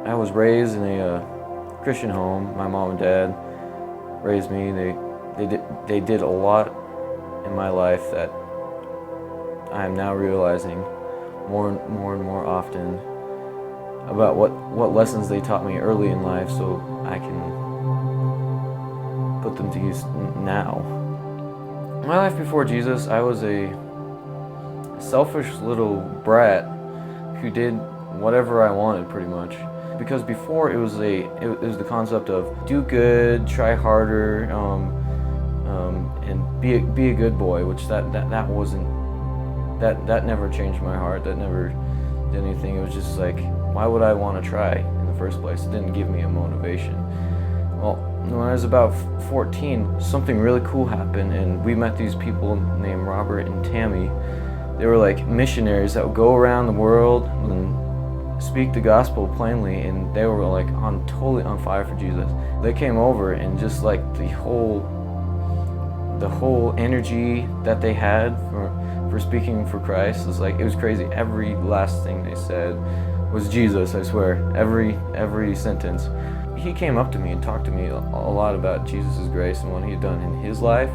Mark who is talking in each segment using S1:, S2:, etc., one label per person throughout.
S1: I was raised in a Christian home. My mom and dad raised me. They did a lot in my life that I am now realizing more and more often about what lessons they taught me early in life, so I can put them to use now. In my life before Jesus, I was a selfish little brat who did whatever I wanted, pretty much. Because before it was the concept of do good, try harder, and be a good boy, which that never changed my heart. That never did anything. It was just like, why would I want to try in the first place? It didn't give me a motivation. Well, when I was about 14, something really cool happened, and we met these people named Robert and Tammy. They were like missionaries that would go around the world and speak the gospel plainly, and they were like totally on fire for Jesus. They came over, and just like the whole energy that they had for speaking for Christ was like, it was crazy. Every last thing they said was Jesus, I swear. Every sentence. He came up to me and talked to me a lot about Jesus' grace and what he had done in his life,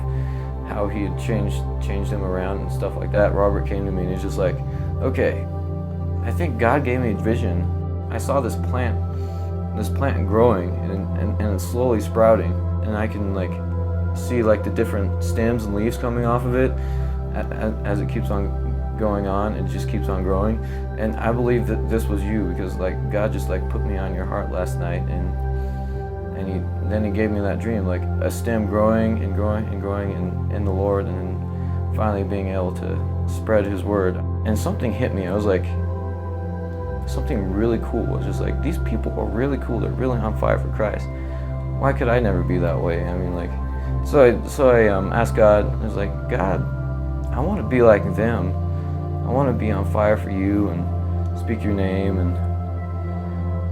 S1: how he had changed him around and stuff like that. Robert came to me and he's just like, okay, I think God gave me a vision. I saw this plant growing and it's slowly sprouting, and I can like see like the different stems and leaves coming off of it as it keeps on going on. It just keeps on growing, and I believe that this was you, because like God just like put me on your heart last night, and then he gave me that dream, like a stem growing and growing and growing in the Lord, and then finally being able to spread his word. And something hit me. I was like, something really cool. It was just like, these people are really cool. They're really on fire for Christ. Why could I never be that way? I mean, like, so I asked God. I was like, God, I want to be like them. I want to be on fire for you and speak your name and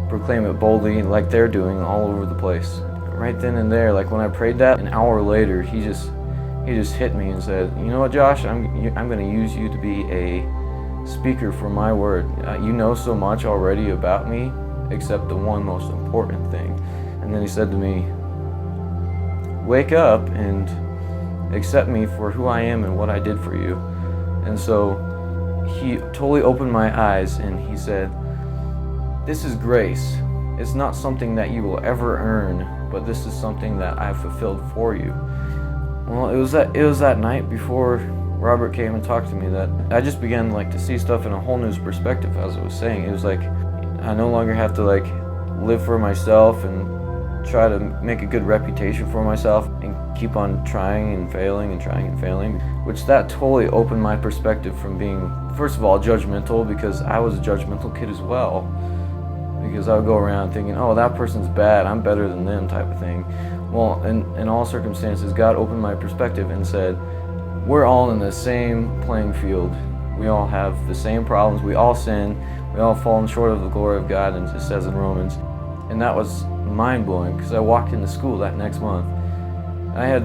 S1: proclaim it boldly like they're doing all over the place. Right then and there, like when I prayed that, an hour later, he just hit me and said, you know what, Josh, I'm going to use you to be a speaker for my word. You know so much already about me, except the one most important thing. And then he said to me, wake up and accept me for who I am and what I did for you. And so he totally opened my eyes, and he said, this is grace. It's not something that you will ever earn, but this is something that I've fulfilled for you. Well, it was that night before Robert came and talked to me that I just began like to see stuff in a whole new perspective. As I was saying, it was like I no longer have to like live for myself and try to make a good reputation for myself and keep on trying and failing and trying and failing, which that totally opened my perspective from being, first of all, judgmental, because I was a judgmental kid as well, because I would go around thinking, oh, that person's bad, I'm better than them, type of thing. Well, in all circumstances, God opened my perspective and said, we're all in the same playing field. We all have the same problems. We all sin. We all fallen short of the glory of God, and it says in Romans. And that was mind-blowing, because I walked into school that next month. I had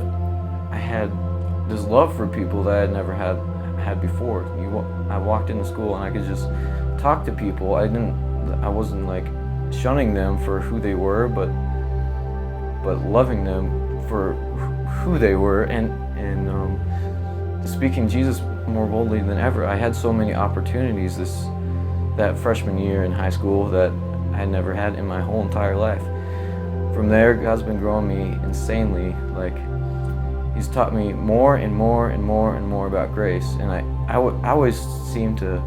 S1: this love for people that I had never had before. I walked into school and I could just talk to people. I wasn't like shunning them for who they were, but loving them for who they were, and speaking Jesus more boldly than ever. I had so many opportunities that freshman year in high school that I had never had in my whole entire life. From there, God's been growing me insanely. Like, he's taught me more and more and more and more about grace, and I always seem to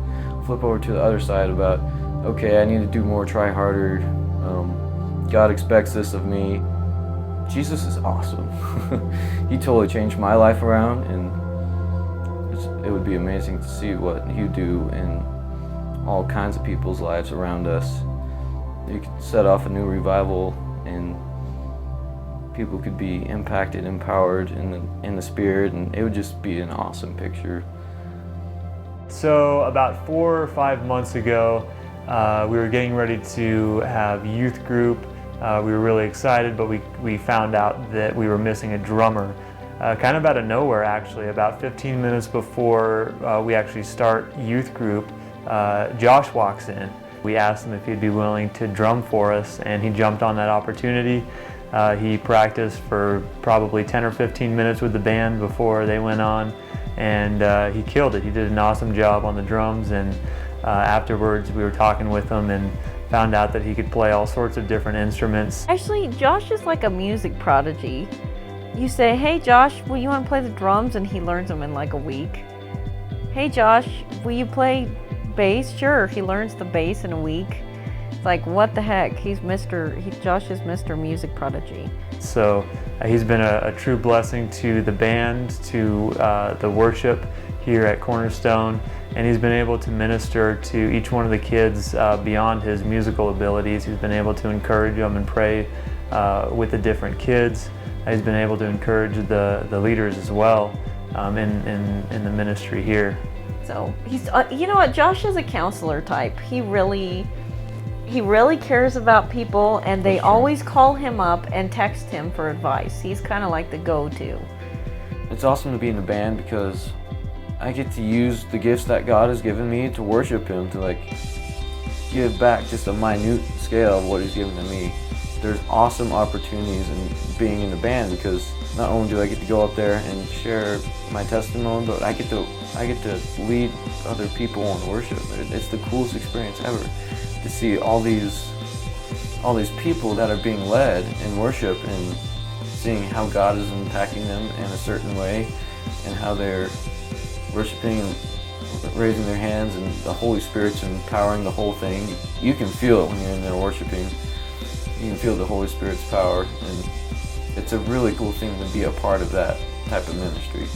S1: flip over to the other side about, okay, I need to do more, try harder, God expects this of me. Jesus is awesome. He totally changed my life around, and it would be amazing to see what he would do in all kinds of people's lives around us. You could set off a new revival, and people could be impacted, empowered in the spirit, and it would just be an awesome picture.
S2: So about 4 or 5 months ago, we were getting ready to have youth group. We were really excited, but we found out that we were missing a drummer. Kind of out of nowhere, actually. About 15 minutes before we actually start youth group, Josh walks in. We asked him if he'd be willing to drum for us, and he jumped on that opportunity. He practiced for probably 10 or 15 minutes with the band before they went on, and he killed it. He did an awesome job on the drums, and afterwards we were talking with him and found out that he could play all sorts of different instruments.
S3: Actually, Josh is like a music prodigy. You say, hey Josh, will you want to play the drums? And he learns them in like a week. Hey Josh, will you play bass? Sure, he learns the bass in a week. It's like, what the heck? Josh is Mr. Music Prodigy.
S2: So he's been a true blessing to the band, to the worship here at Cornerstone, and he's been able to minister to each one of the kids beyond his musical abilities. He's been able to encourage them and pray with the different kids. He's been able to encourage the leaders as well in the ministry here.
S3: So he's, you know what, Josh is a counselor type. He really cares about people, and they always call him up and text him for advice. He's kind of like the go-to.
S1: It's awesome to be in the band because I get to use the gifts that God has given me to worship Him, to like give back just a minute scale of what He's given to me. There's awesome opportunities in being in the band because not only do I get to go up there and share my testimony, but I get to lead other people in worship. It's the coolest experience ever to see all these people that are being led in worship and seeing how God is impacting them in a certain way and how they're worshiping and raising their hands, and the Holy Spirit's empowering the whole thing. You can feel it when you're in there worshiping. You can feel the Holy Spirit's power, and it's a really cool thing to be a part of that type of ministry.